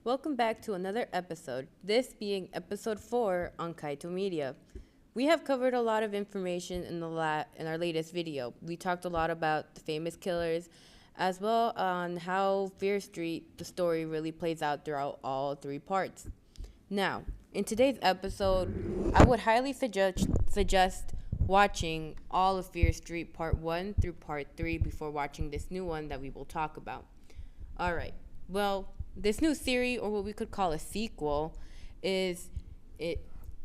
Welcome back to another episode, this being episode 4 on Kaito Media. We have covered a lot of information in our latest video. We talked a lot about the famous killers, as well on how Fear Street, the story, really plays out throughout all 3 parts. Now, in today's episode, I would highly suggest watching all of Fear Street Part 1 through Part 3 before watching this new one that we will talk about. Alright, well, this new series, or what we could call a sequel, as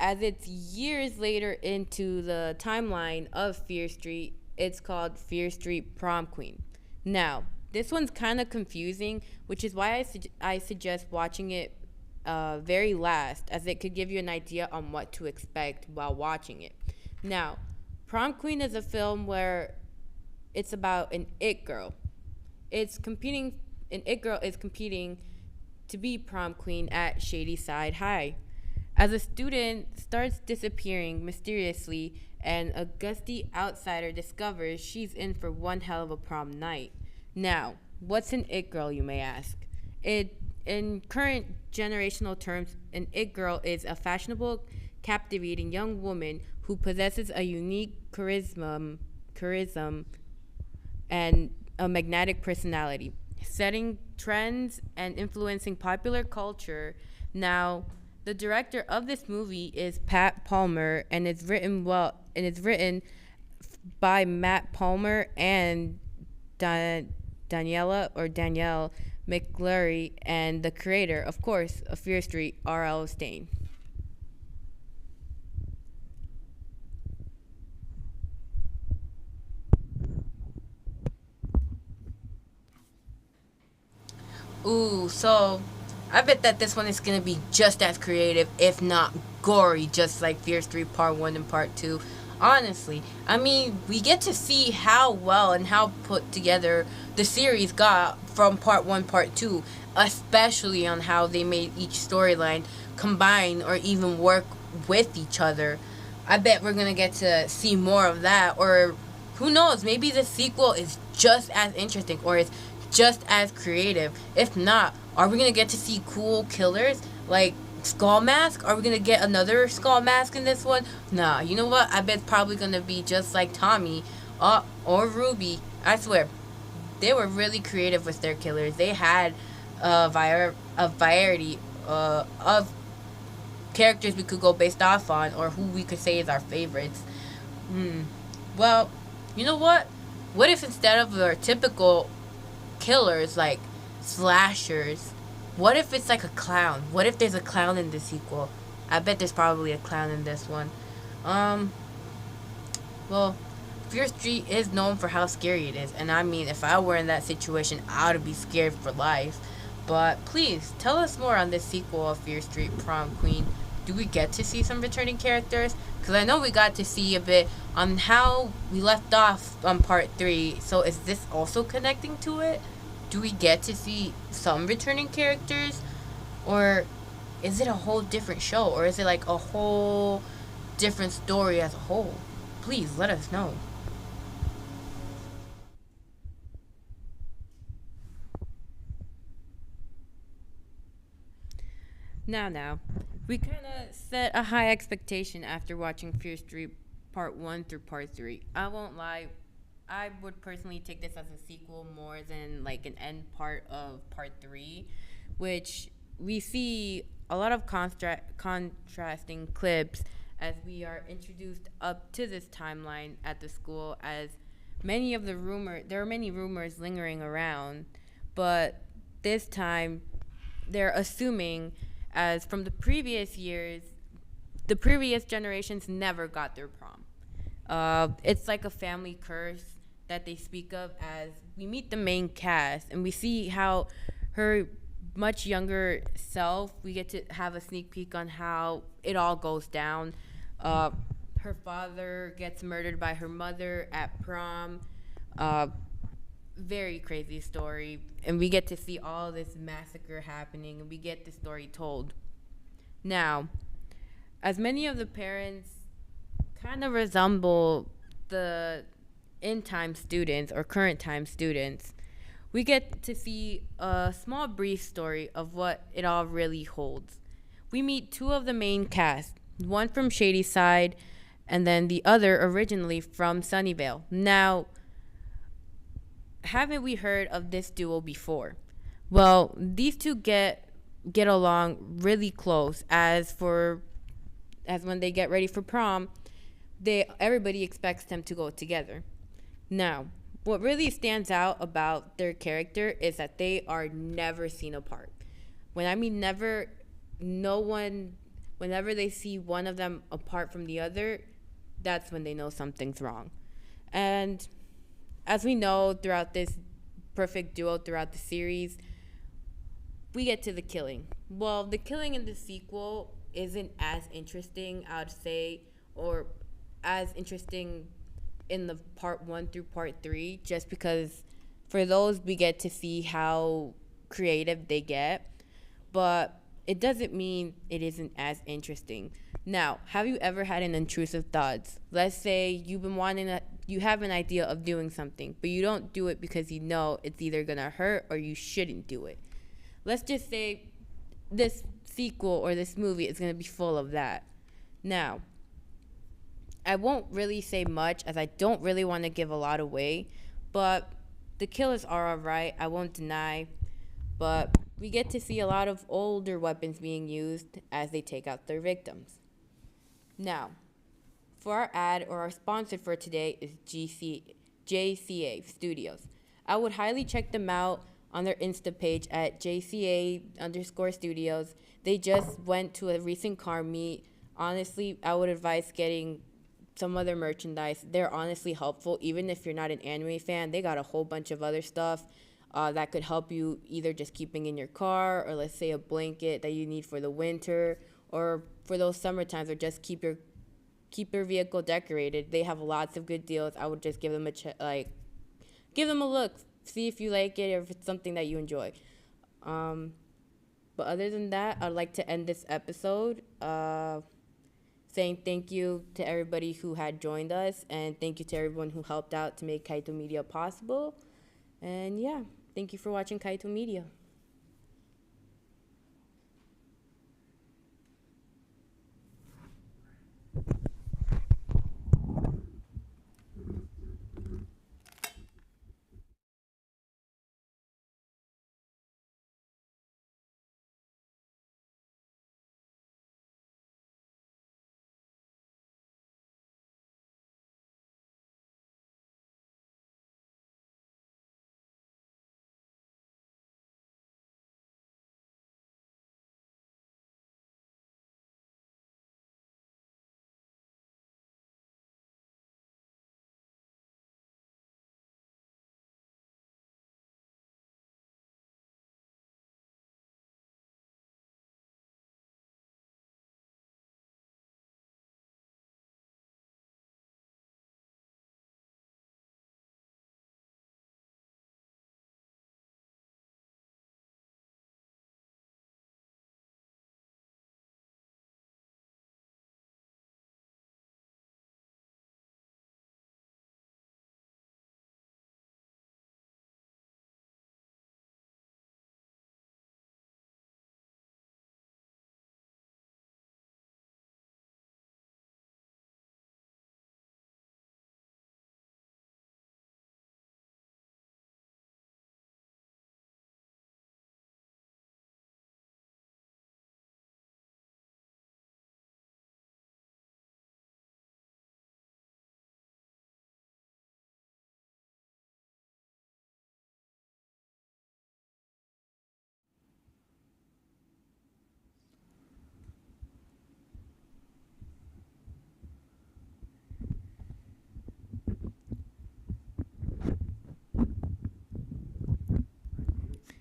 it's years later into the timeline of Fear Street. It's called Fear Street Prom Queen. Now, this one's kind of confusing, which is why I suggest watching it very last, as it could give you an idea on what to expect while watching it. Now, Prom Queen is a film where it's about an it girl. An it girl is competing to be prom queen at Shady Side High. As a student starts disappearing mysteriously and a gusty outsider discovers she's in for one hell of a prom night. Now, what's an it girl, you may ask? In current generational terms, an it girl is a fashionable, captivating young woman who possesses a unique charisma and a magnetic personality, setting trends and influencing popular culture. Now, the director of this movie is Pat Palmer, and it's written by Matt Palmer and Danielle McCleary, and the creator, of course, of Fear Street, R.L. Stine. Ooh, so I bet that this one is going to be just as creative, if not gory, just like Fear Street Part 1 and Part 2. Honestly, I mean, we get to see how well and how put together the series got from Part 1, Part 2, especially on how they made each storyline combine or even work with each other. I bet we're going to get to see more of that, or who knows, maybe the sequel is just as interesting or is just as creative. If not, are we going to get to see cool killers like Skull Mask? Are we going to get another Skull Mask in this one? Nah, you know what? I bet it's probably going to be just like Tommy or Ruby. I swear, they were really creative with their killers. They had a variety of characters we could go based off on, or who we could say is our favorites. Well, you know what? What if instead of our typical killers like slashers, what if it's like a clown? What if there's a clown in the sequel? I bet there's probably a clown in this one. Well, Fear Street is known for how scary it is, and I mean, if I were in that situation, I would be scared for life. But please tell us more on this sequel of Fear Street Prom Queen. Do we get to see some returning characters? Because I know we got to see a bit on how we left off on Part 3. So is this also connecting to it? Do we get to see some returning characters? Or is it a whole different show? Or is it like a whole different story as a whole? Please let us know. Now, we kind of set a high expectation after watching Fear Street Part 1 through Part 3. I won't lie, I would personally take this as a sequel more than like an end part of Part 3, which we see a lot of contrasting clips as we are introduced up to this timeline at the school, as there are many rumors lingering around, but this time they're assuming, as from the previous years, the previous generations never got their prom. It's like a family curse that they speak of, as we meet the main cast and we see how her much younger self, we get to have a sneak peek on how it all goes down. Her father gets murdered by her mother at prom. Very crazy story, and we get to see all this massacre happening, and we get the story told. Now, as many of the parents kind of resemble the in-time students or current time students, we get to see a small brief story of what it all really holds. We meet two of the main cast, one from Shady Side and then the other originally from Sunnyvale. Now, haven't we heard of this duo before? Well, these two get along really close as when they get ready for prom, they everybody expects them to go together. Now, what really stands out about their character is that they are never seen apart. When I mean never, no one, whenever they see one of them apart from the other, that's when they know something's wrong. And as we know throughout this perfect duo throughout the series, we get to the killing. Well, the killing in the sequel isn't as interesting, I would say, or as interesting in the part 1 through part 3, just because for those we get to see how creative they get, but it doesn't mean it isn't as interesting. Now, have you ever had an intrusive thoughts? Let's say you have an idea of doing something, but you don't do it because you know it's either gonna hurt or you shouldn't do it. Let's just say this sequel or this movie is gonna be full of that. Now, I won't really say much as I don't really want to give a lot away, but the killers are alright, I won't deny, but we get to see a lot of older weapons being used as they take out their victims. Now, for our ad or our sponsor for today is JCA Studios. I would highly check them out on their Insta page at JCA_studios. They just went to a recent car meet. Honestly, I would advise getting some other merchandise. They're honestly helpful. Even if you're not an anime fan, they got a whole bunch of other stuff that could help you either just keeping in your car, or let's say a blanket that you need for the winter, or for those summer times, or just keep your vehicle decorated. They have lots of good deals. I would just give them give them a look, see if you like it or if it's something that you enjoy. But other than that, I'd like to end this episode saying thank you to everybody who had joined us, and thank you to everyone who helped out to make Kaito Media possible. And yeah, thank you for watching Kaito Media.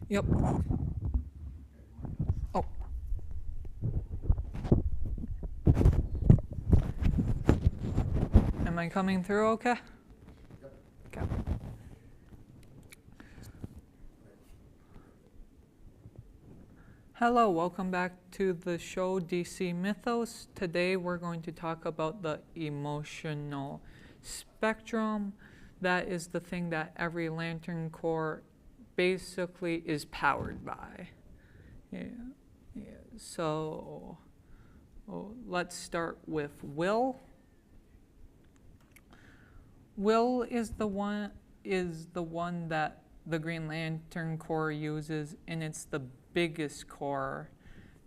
Yep. Oh. Am I coming through okay? Okay. Hello, welcome back to the show DC Mythos. Today we're going to talk about the emotional spectrum. That is the thing that every Lantern Corps basically is powered by. Yeah. So let's start with Will. Will is the one that the Green Lantern Corps uses, and it's the biggest corps.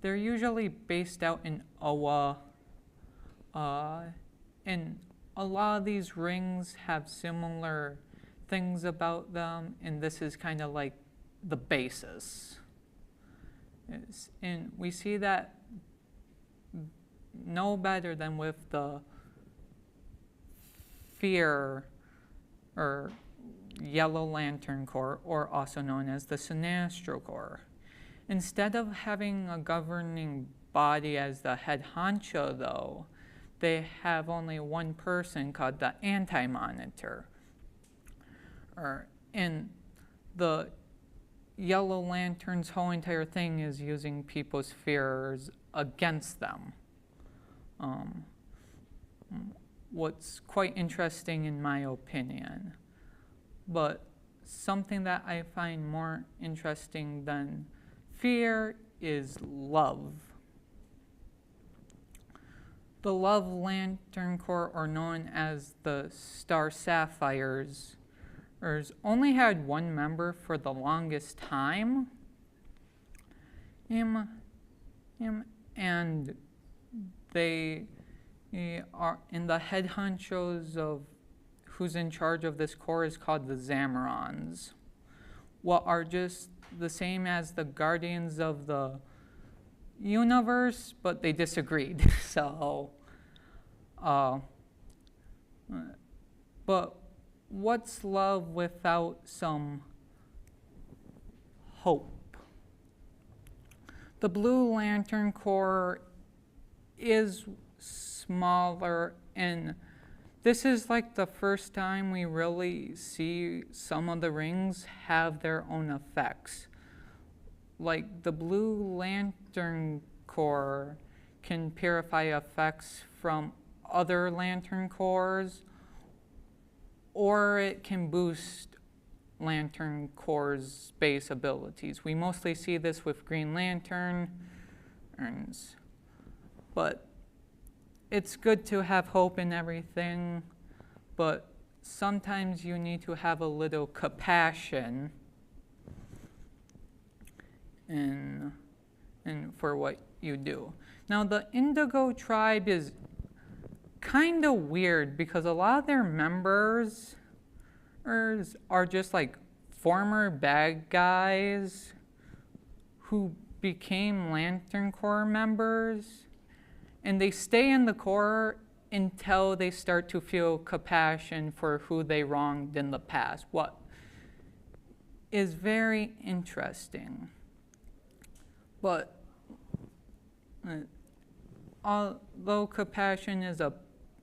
They're usually based out in Oa, and a lot of these rings have similar things about them, and this is kind of like the basis. And we see that no better than with the Fear or Yellow Lantern Corps, or also known as the Sinestro Corps. Instead of having a governing body as the head honcho, though, they have only one person called the Anti-Monitor. And the Yellow Lantern's whole entire thing is using people's fears against them. What's quite interesting in my opinion. But something that I find more interesting than fear is love. The Love Lantern Corps, or known as the Star Sapphires, only had one member for the longest time. And they are in the head honchos of who's in charge of this corps is called the Zamorans, what are just the same as the Guardians of the Universe, but they disagreed. So, but what's love without some hope? The Blue Lantern Corps is smaller, and this is like the first time we really see some of the rings have their own effects. Like the Blue Lantern Corps can purify effects from other Lantern Corps, or it can boost Lantern Corps' base abilities. We mostly see this with Green Lanterns, but it's good to have hope in everything, but sometimes you need to have a little compassion in for what you do. Now, the Indigo Tribe is kind of weird because a lot of their members are just like former bad guys who became Lantern Corps members. And they stay in the Corps until they start to feel compassion for who they wronged in the past, what is very interesting. But although compassion is a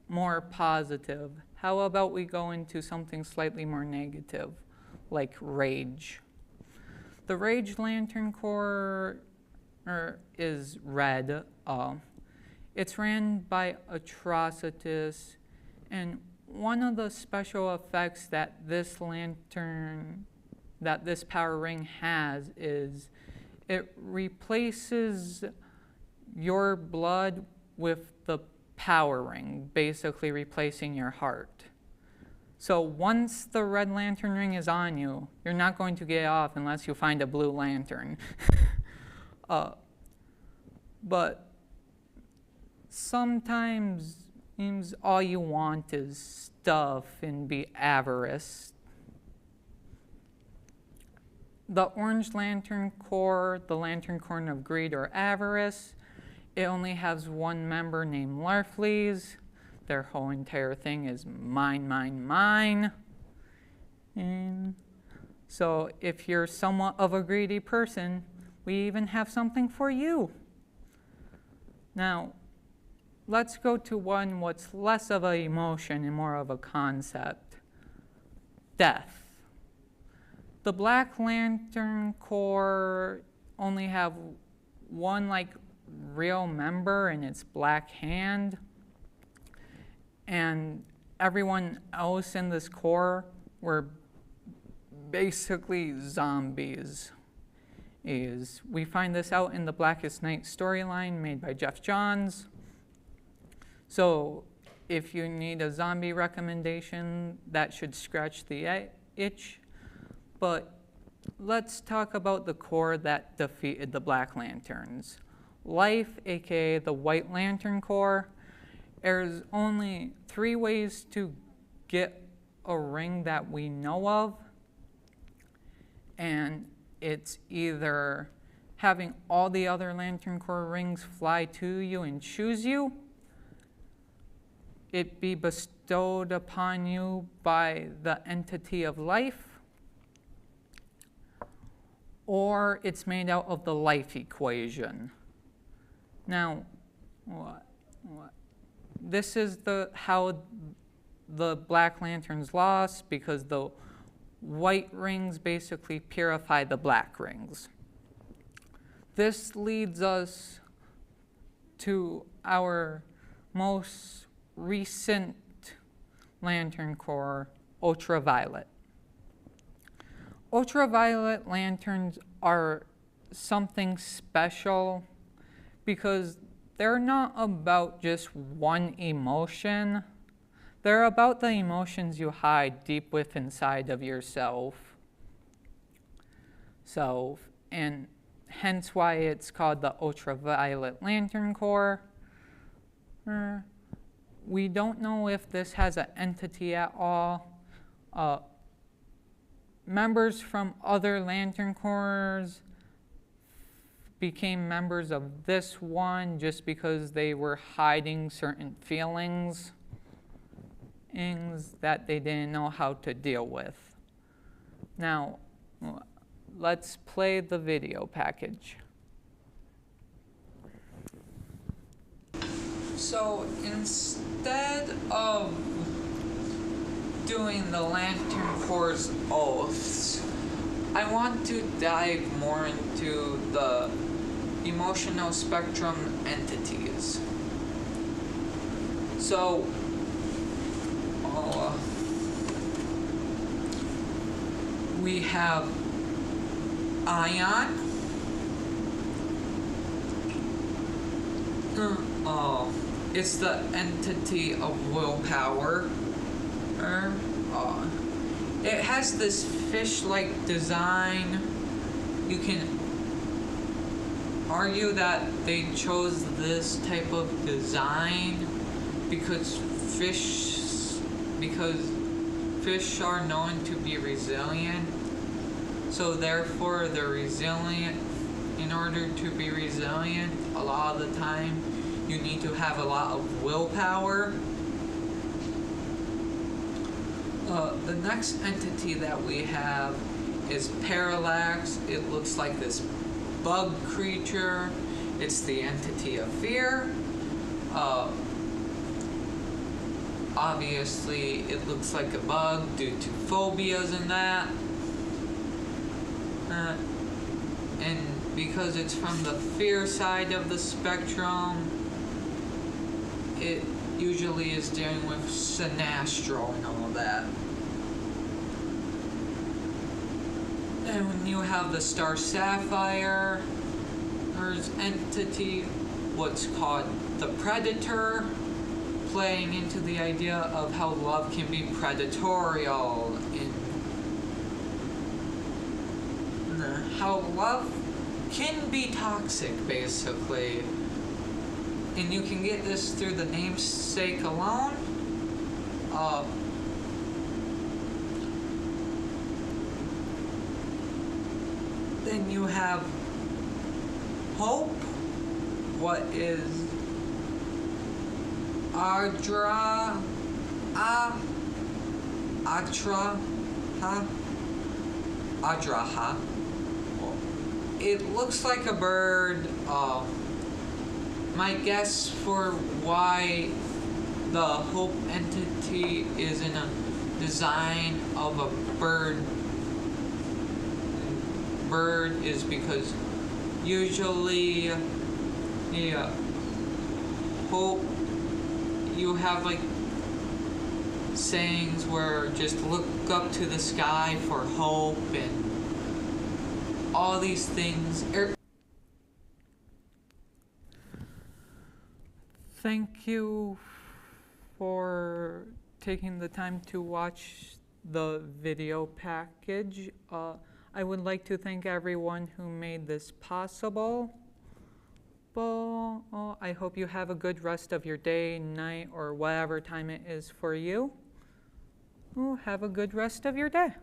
more positive, how about we go into something slightly more negative, like rage? The Rage Lantern Corps is red. It's ran by Atrocitus, and one of the special effects that this power ring has is it replaces your blood with the power ring, basically replacing your heart. So once the red lantern ring is on you, you're not going to get off unless you find a blue lantern. But sometimes all you want is stuff and be avarice. The Orange Lantern Corps, the Lantern Corps of Greed or Avarice, it only has one member named Larfleeze. Their whole entire thing is mine, mine, mine. And so if you're somewhat of a greedy person, we even have something for you. Now, let's go to one what's less of an emotion and more of a concept. Death. The Black Lantern Corps only have one real member, and it's Black Hand. And everyone else in this corps were basically zombies. We find this out in the Blackest Night storyline made by Jeff Johns. So if you need a zombie recommendation, that should scratch the itch. But let's talk about the Corps that defeated the Black Lanterns. Life, aka the White Lantern Corps. There's only 3 ways to get a ring that we know of. And it's either having all the other Lantern Corps rings fly to you and choose you, it be bestowed upon you by the entity of life, or it's made out of the life equation. Now, this is how the Black Lanterns lost, because the white rings basically purify the black rings. This leads us to our most recent Lantern Corps, Ultraviolet. Ultraviolet lanterns are something special because they're not about just one emotion. They're about the emotions you hide deep within inside of yourself. And hence why it's called the Ultraviolet Lantern Corps. We don't know if this has an entity at all. Members from other Lantern Corps became members of this one just because they were hiding certain feelings that they didn't know how to deal with. Now, let's play the video package. So instead of doing the Lantern Corps' oaths, I want to dive more into the emotional spectrum entities. So, we have Ion. It's the entity of willpower. It has this fish-like design. You can argue that they chose this type of design because fish are known to be resilient. So therefore they're resilient. In order to be resilient, a lot of the time you need to have a lot of willpower. The next entity that we have is Parallax. It looks like this bug creature. It's the entity of fear. Obviously, it looks like a bug due to phobias and that. And because it's from the fear side of the spectrum, it usually is dealing with Sinestro and all that. And when you have the Star Sapphire, there's entity, what's called the Predator, playing into the idea of how love can be predatorial and how love can be toxic, basically. And you can get this through the namesake alone. Then you have Hope. What is Adraha? It looks like a bird. My guess for why the Hope entity is in a design of a bird is because usually Hope, you have like sayings were just look up to the sky for hope and all these things. Thank you for taking the time to watch the video package. I would like to thank everyone who made this possible. I hope you have a good rest of your day, night, or whatever time it is for you. Have a good rest of your day.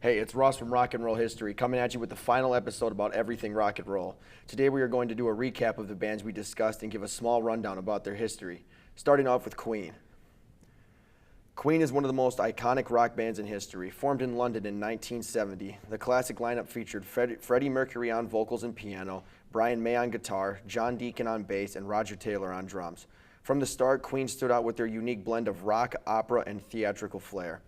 Hey, it's Ross from Rock and Roll History, coming at you with the final episode about everything rock and roll. Today we are going to do a recap of the bands we discussed and give a small rundown about their history, starting off with Queen. Queen is one of the most iconic rock bands in history. Formed in London in 1970, the classic lineup featured Freddie Mercury on vocals and piano, Brian May on guitar, John Deacon on bass, and Roger Taylor on drums. From the start, Queen stood out with their unique blend of rock, opera, and theatrical flair.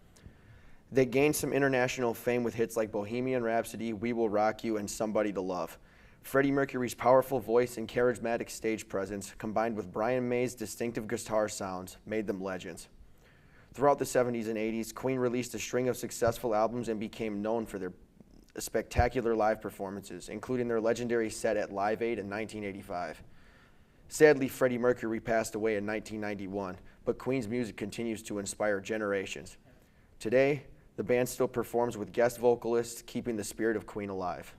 They gained some international fame with hits like Bohemian Rhapsody, We Will Rock You, and Somebody to Love. Freddie Mercury's powerful voice and charismatic stage presence, combined with Brian May's distinctive guitar sounds, made them legends. Throughout the 70s and 80s, Queen released a string of successful albums and became known for their spectacular live performances, including their legendary set at Live Aid in 1985. Sadly, Freddie Mercury passed away in 1991, but Queen's music continues to inspire generations. Today, the band still performs with guest vocalists, keeping the spirit of Queen alive.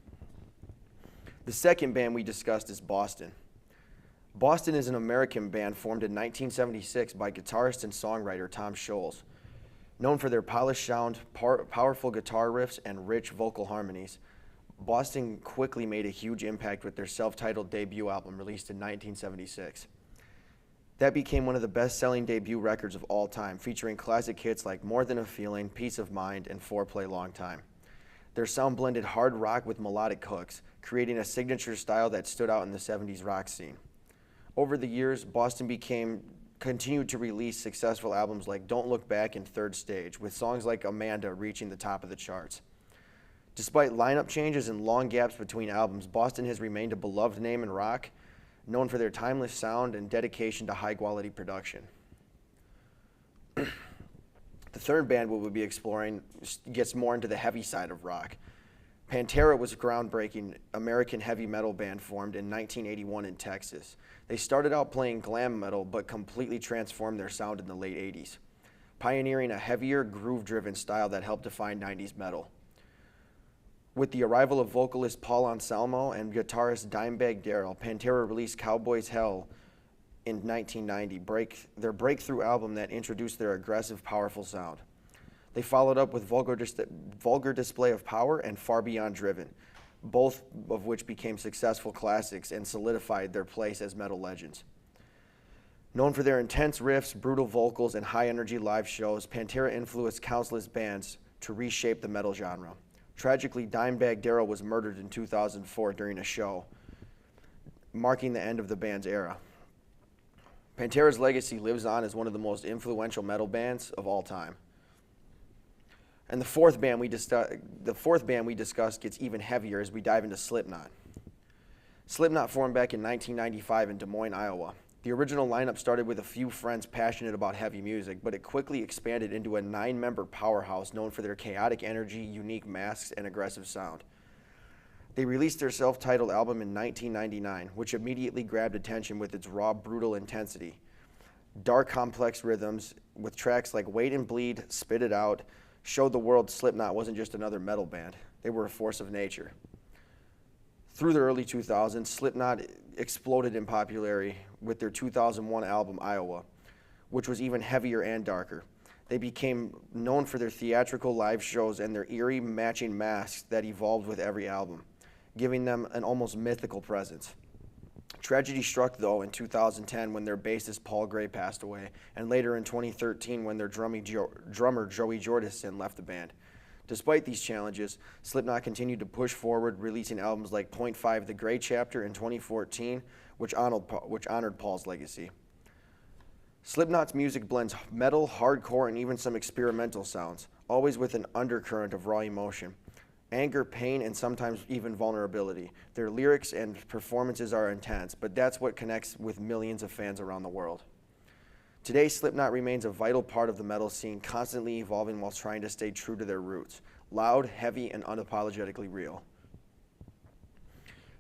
The second band we discussed is Boston. Boston is an American band formed in 1976 by guitarist and songwriter Tom Scholz. Known for their polished sound, powerful guitar riffs, and rich vocal harmonies, Boston quickly made a huge impact with their self-titled debut album released in 1976. That became one of the best-selling debut records of all time, featuring classic hits like More Than a Feeling, Peace of Mind, and Foreplay Long Time. Their sound blended hard rock with melodic hooks, creating a signature style that stood out in the 70s rock scene. Over the years, Boston continued to release successful albums like Don't Look Back and Third Stage, with songs like Amanda reaching the top of the charts. Despite lineup changes and long gaps between albums, Boston has remained a beloved name in rock, known for their timeless sound and dedication to high-quality production. The third band we will be exploring gets more into the heavy side of rock. Pantera was a groundbreaking American heavy metal band formed in 1981 in Texas. They started out playing glam metal, but completely transformed their sound in the late 80s, pioneering a heavier, groove-driven style that helped define 90s metal. With the arrival of vocalist Paul Anselmo and guitarist Dimebag Darrell, Pantera released Cowboys Hell in 1990, their breakthrough album that introduced their aggressive, powerful sound. They followed up with Vulgar Display of Power and Far Beyond Driven, both of which became successful classics and solidified their place as metal legends. Known for their intense riffs, brutal vocals, and high-energy live shows, Pantera influenced countless bands to reshape the metal genre. Tragically, Dimebag Darrell was murdered in 2004 during a show, marking the end of the band's era. Pantera's legacy lives on as one of the most influential metal bands of all time. And the fourth band we discussed gets even heavier as we dive into Slipknot. Slipknot formed back in 1995 in Des Moines, Iowa. The original lineup started with a few friends passionate about heavy music, but it quickly expanded into a 9-member powerhouse known for their chaotic energy, unique masks, and aggressive sound. They released their self-titled album in 1999, which immediately grabbed attention with its raw, brutal intensity. Dark, complex rhythms, with tracks like Wait and Bleed, Spit It Out, showed the world Slipknot wasn't just another metal band. They were a force of nature. Through the early 2000s, Slipknot exploded in popularity with their 2001 album, Iowa, which was even heavier and darker. They became known for their theatrical live shows and their eerie matching masks that evolved with every album, giving them an almost mythical presence. Tragedy struck, though, in 2010 when their bassist Paul Gray passed away, and later in 2013 when their drummer Joey Jordison left the band. Despite these challenges, Slipknot continued to push forward, releasing albums like Point 5 The Gray Chapter in 2014, which honored Paul's legacy. Slipknot's music blends metal, hardcore, and even some experimental sounds, always with an undercurrent of raw emotion. Anger, pain, and sometimes even vulnerability. Their lyrics and performances are intense, but that's what connects with millions of fans around the world. Today, Slipknot remains a vital part of the metal scene, constantly evolving while trying to stay true to their roots. Loud, heavy, and unapologetically real.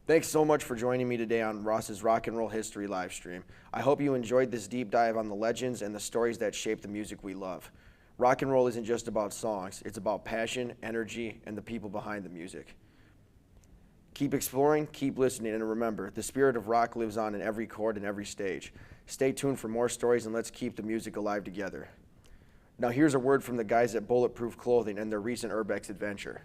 Thanks so much for joining me today on Ross's Rock and Roll History livestream. I hope you enjoyed this deep dive on the legends and the stories that shape the music we love. Rock and roll isn't just about songs, it's about passion, energy, and the people behind the music. Keep exploring, keep listening, and remember, the spirit of rock lives on in every chord and every stage. Stay tuned for more stories, and let's keep the music alive together. Now here's a word from the guys at Bulletproof Clothing and their recent Urbex adventure.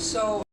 So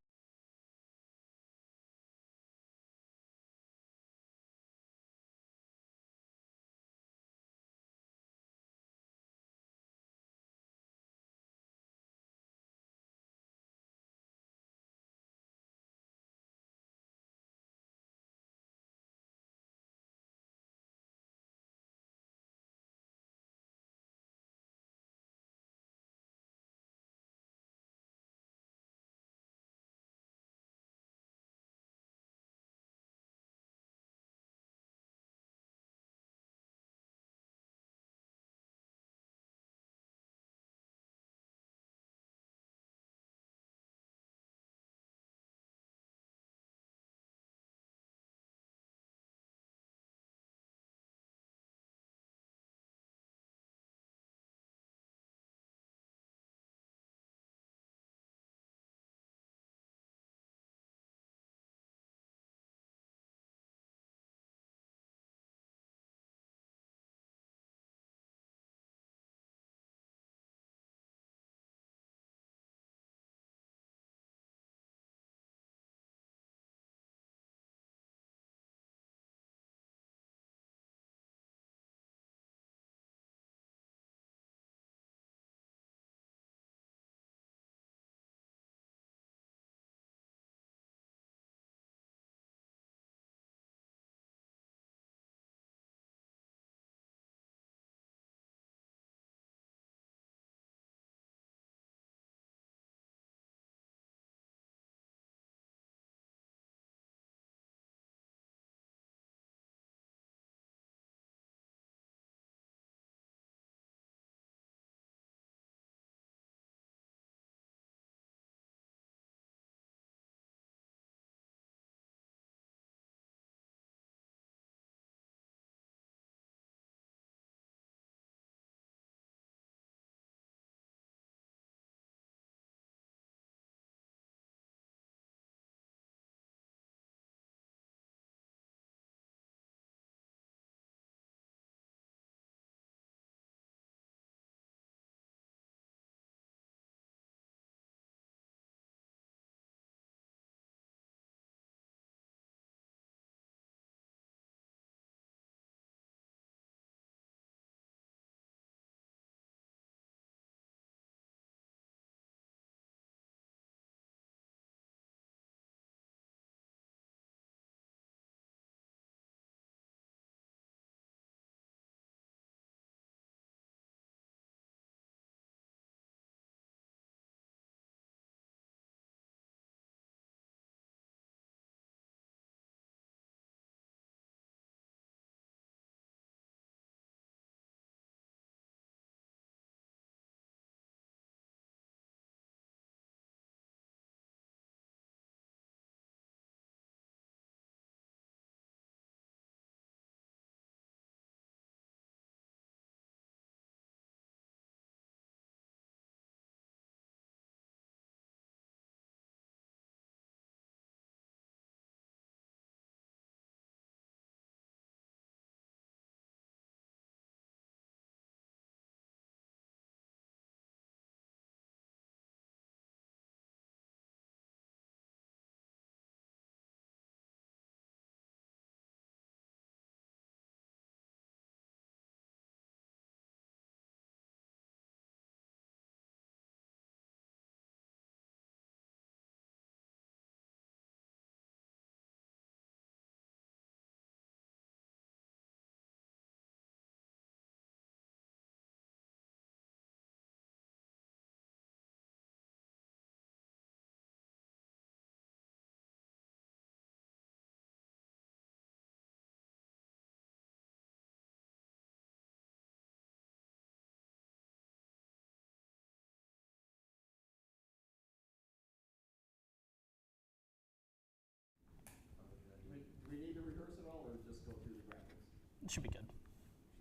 Do we need to rehearse it all or just go through the graphics? It should be good.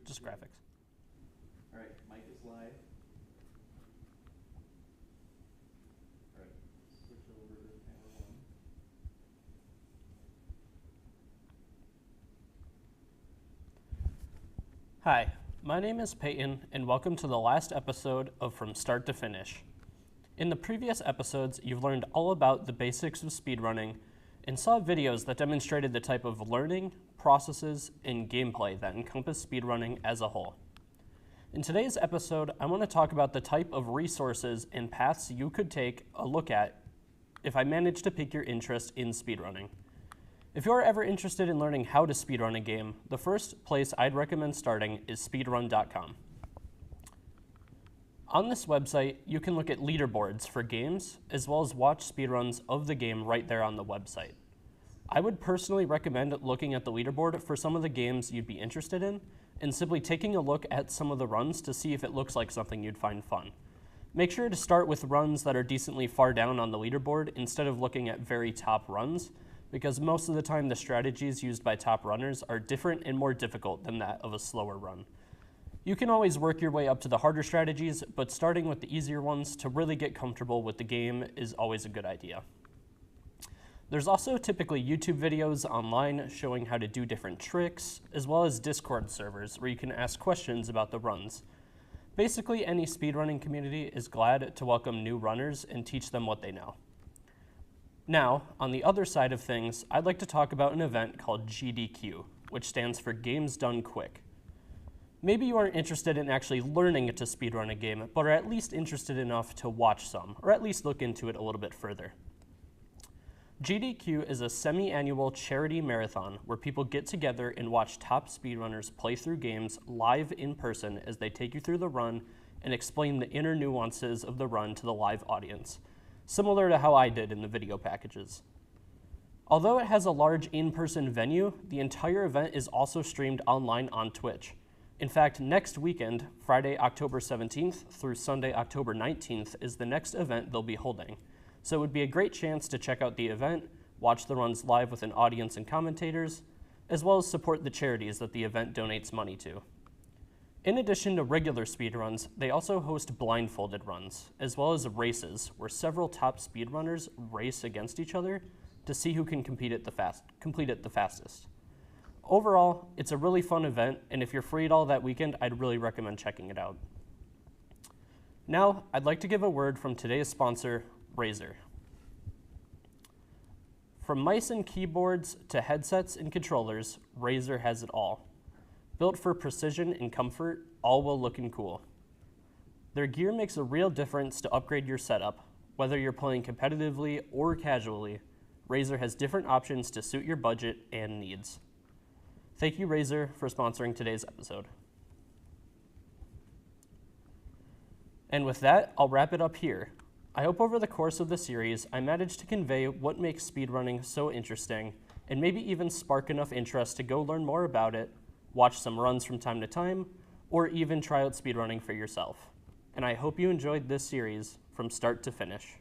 Just graphics. All right, mic is live. All right, switch over to camera one. Hi, my name is Peyton, and welcome to the last episode of From Start to Finish. In the previous episodes, you've learned all about the basics of speedrunning and saw videos that demonstrated the type of learning, processes, and gameplay that encompass speedrunning as a whole. In today's episode, I want to talk about the type of resources and paths you could take a look at if I manage to pique your interest in speedrunning. If you're ever interested in learning how to speedrun a game, the first place I'd recommend starting is speedrun.com. On this website, you can look at leaderboards for games, as well as watch speedruns of the game right there on the website. I would personally recommend looking at the leaderboard for some of the games you'd be interested in, and simply taking a look at some of the runs to see if it looks like something you'd find fun. Make sure to start with runs that are decently far down on the leaderboard instead of looking at very top runs, because most of the time the strategies used by top runners are different and more difficult than that of a slower run. You can always work your way up to the harder strategies, but starting with the easier ones to really get comfortable with the game is always a good idea. There's also typically YouTube videos online showing how to do different tricks, as well as Discord servers where you can ask questions about the runs. Basically, any speedrunning community is glad to welcome new runners and teach them what they know. Now, on the other side of things, I'd like to talk about an event called GDQ, which stands for Games Done Quick. Maybe you aren't interested in actually learning to speedrun a game, but are at least interested enough to watch some, or at least look into it a little bit further. GDQ is a semi-annual charity marathon where people get together and watch top speedrunners play through games live in person as they take you through the run and explain the inner nuances of the run to the live audience, similar to how I did in the video packages. Although it has a large in-person venue, the entire event is also streamed online on Twitch. In fact, next weekend, Friday, October 17th through Sunday, October 19th, is the next event they'll be holding. So it would be a great chance to check out the event, watch the runs live with an audience and commentators, as well as support the charities that the event donates money to. In addition to regular speedruns, they also host blindfolded runs, as well as races where several top speedrunners race against each other to see who can complete it the fastest. Overall, it's a really fun event, and if you're free at all that weekend, I'd really recommend checking it out. Now, I'd like to give a word from today's sponsor, Razer. From mice and keyboards to headsets and controllers, Razer has it all. Built for precision and comfort, all while looking cool. Their gear makes a real difference to upgrade your setup. Whether you're playing competitively or casually, Razer has different options to suit your budget and needs. Thank you, Razer, for sponsoring today's episode. And with that, I'll wrap it up here. I hope over the course of the series, I managed to convey what makes speedrunning so interesting, and maybe even spark enough interest to go learn more about it, watch some runs from time to time, or even try out speedrunning for yourself. And I hope you enjoyed this series from start to finish.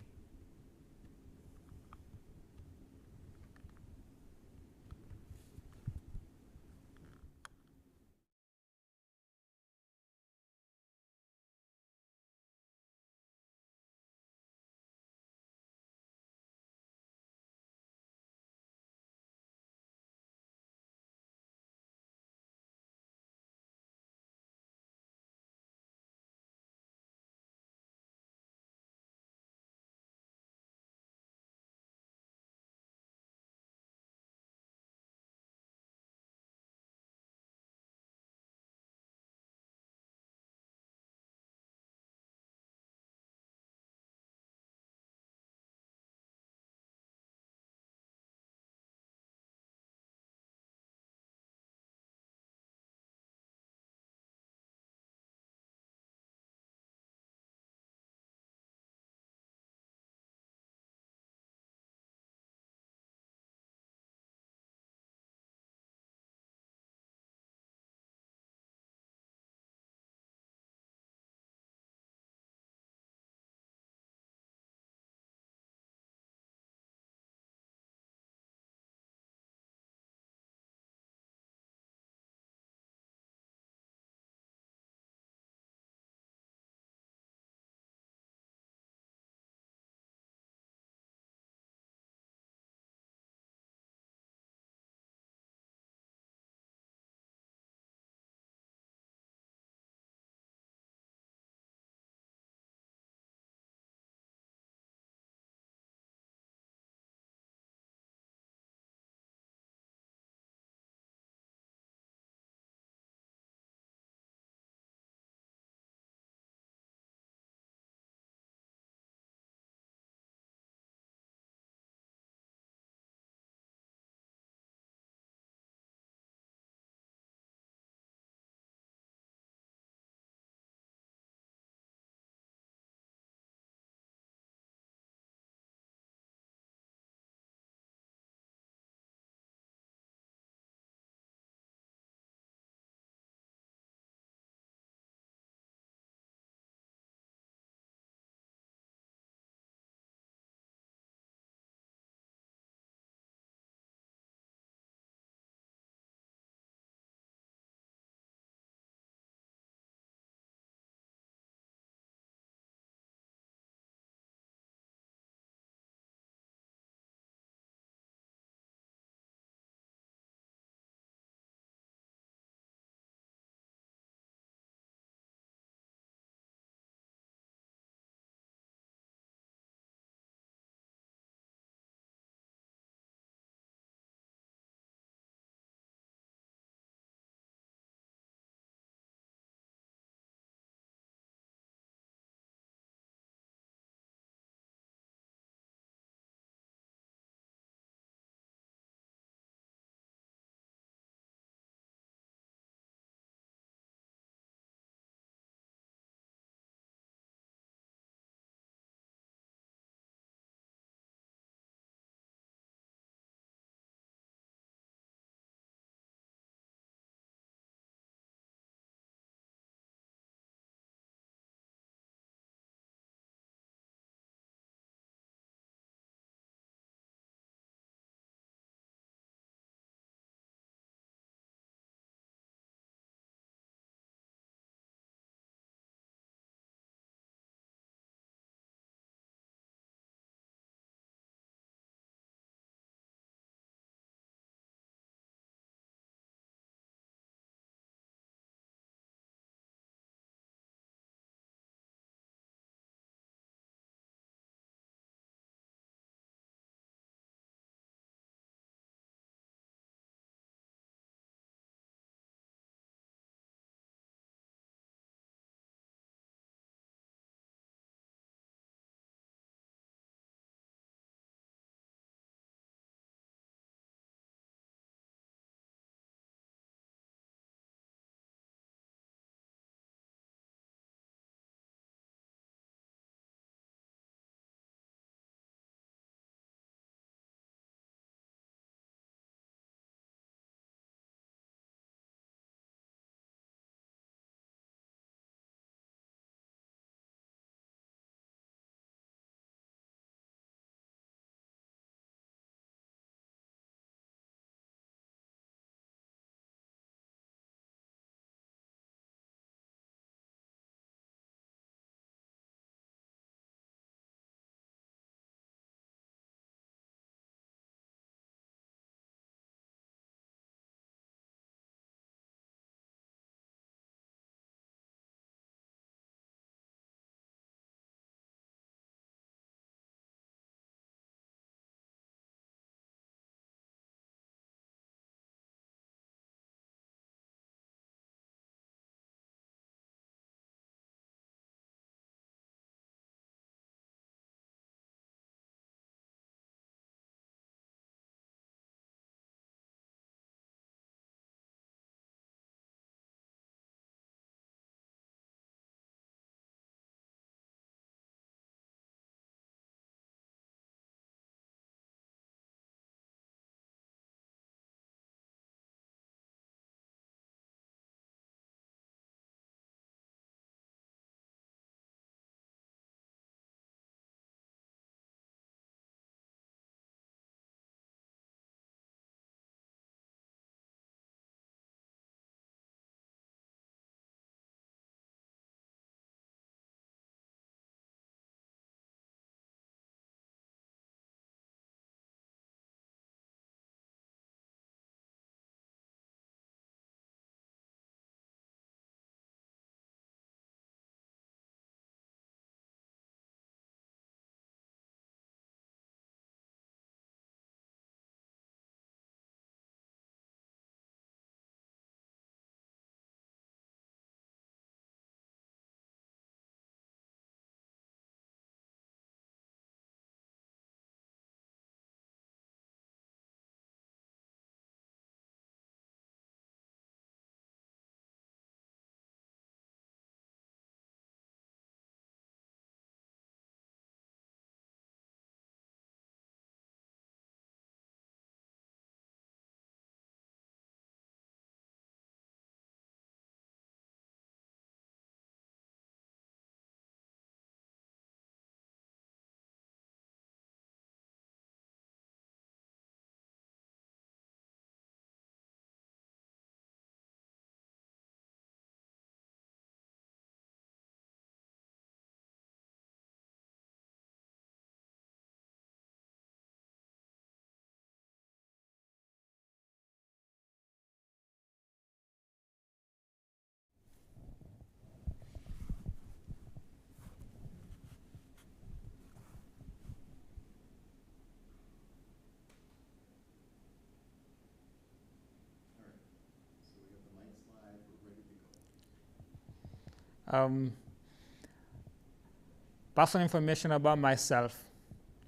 Personal information about myself.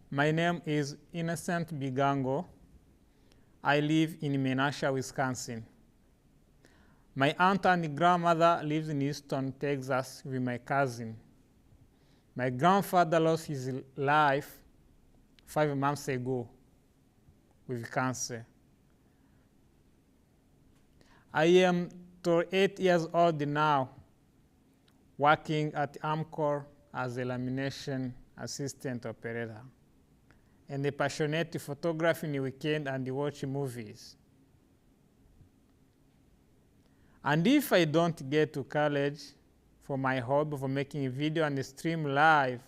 My name is Innocent Bigango. I live in Menasha, Wisconsin. My aunt and grandmother lives in Houston, Texas with my cousin. My grandfather lost his life 5 months ago with cancer. I am 38 years old now, working at Amcor as a lamination assistant operator, and a passionate photography in the weekend and watch movies. And if I don't get to college for my hobby for making a video and stream live,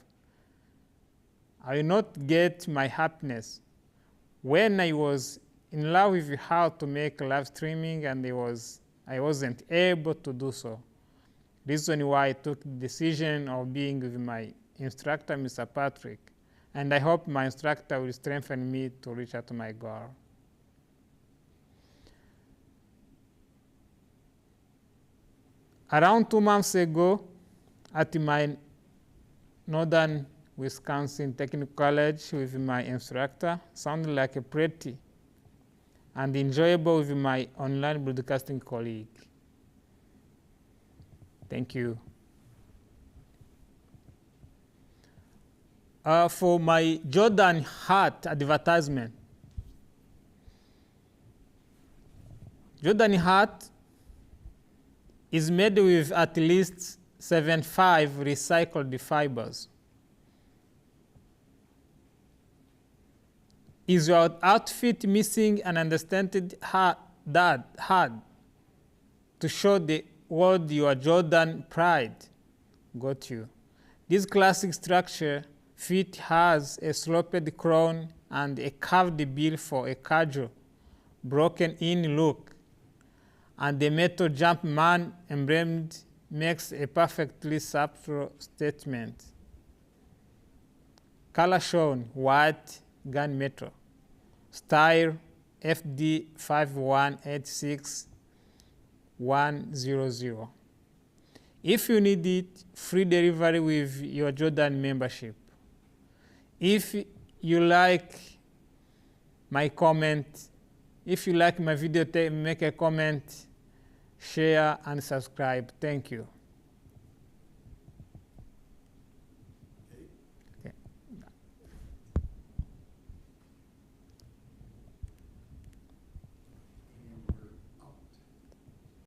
I will not get my happiness. When I was in love with how to make live streaming and I wasn't able to do so. Reason why I took the decision of being with my instructor, Mr. Patrick, and I hope my instructor will strengthen me to reach out to my goal. Around 2 months ago, at my Northern Wisconsin Technical College with my instructor, sounded like a pretty and enjoyable with my online broadcasting colleague. Thank you. For my Jordan hat advertisement. Jordan hat is made with at least 75 recycled fibers. Is your outfit missing an understated hat to show the world your Jordan pride? Got you. This classic structure fit has a sloped crown and a curved bill for a casual, broken-in look, and the metal Jumpman emblemed makes a perfectly subtle statement. Color shown, white, gunmetal. Style FD 5186100. If you need it, free delivery with your Jordan membership. If you like my comment, if you like my video, make a comment, share, and subscribe. Thank you.